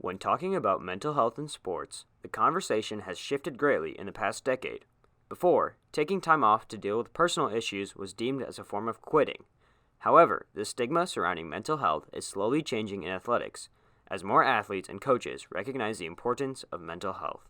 When talking about mental health in sports, the conversation has shifted greatly in the past decade. Before, taking time off to deal with personal issues was deemed as a form of quitting. However, the stigma surrounding mental health is slowly changing in athletics, as more athletes and coaches recognize the importance of mental health.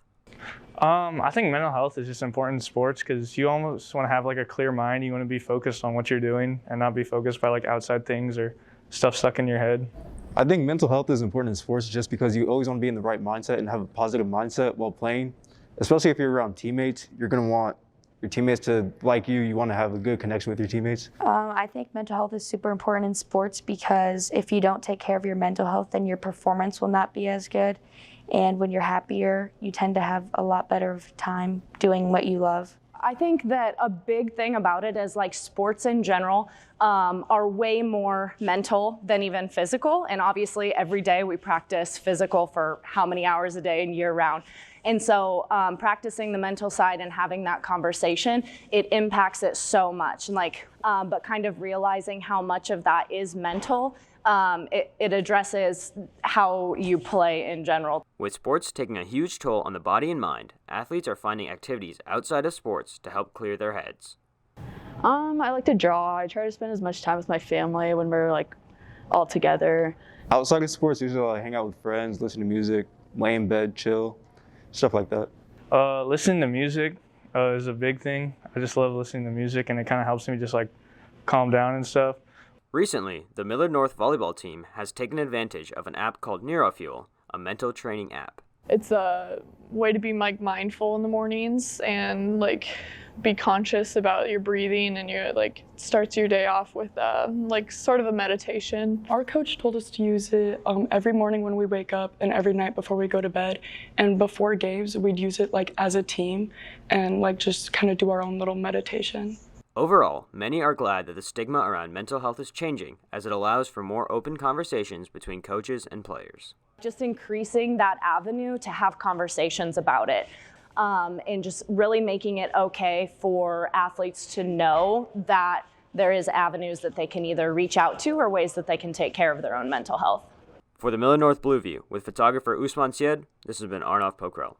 I think mental health is just important in sports because you almost want to have like a clear mind. You want to be focused on what you're doing and not be focused by like outside things or stuff stuck in your head. I think mental health is important in sports just because you always want to be in the right mindset and have a positive mindset while playing. Especially if you're around teammates, you're going to want your teammates to like you. You want to have a good connection with your teammates. I think mental health is super important in sports because if you don't take care of your mental health, then your performance will not be as good. And when you're happier, you tend to have a lot better of time doing what you love. I think that a big thing about it is like sports in general are way more mental than even physical. And obviously every day we practice physical for how many hours a day and year round. And so practicing the mental side and having that conversation, it impacts it so much. But kind of realizing how much of that is mental, it addresses how you play in general. With sports taking a huge toll on the body and mind, athletes are finding activities outside of sports to help clear their heads. I like to draw. I try to spend as much time with my family when we're like all together. Outside of sports, usually I hang out with friends, listen to music, lay in bed, chill, stuff like that. Listening to music is a big thing. I just love listening to music, and it kind of helps me just like calm down and stuff. Recently, the Millard North volleyball team has taken advantage of an app called NeuroFuel, a mental training app. It's a way to be like mindful in the mornings and like be conscious about your breathing, and you like starts your day off with like sort of a meditation. Our coach told us to use it every morning when we wake up and every night before we go to bed. And before games, we'd use it like as a team and like just kind of do our own little meditation. Overall, many are glad that the stigma around mental health is changing, as it allows for more open conversations between coaches and players. Just increasing that avenue to have conversations about it, and just really making it okay for athletes to know that there is avenues that they can either reach out to or ways that they can take care of their own mental health. For the Millard North Blue View, with photographer Usman Syed, this has been Arnav Pokhrel.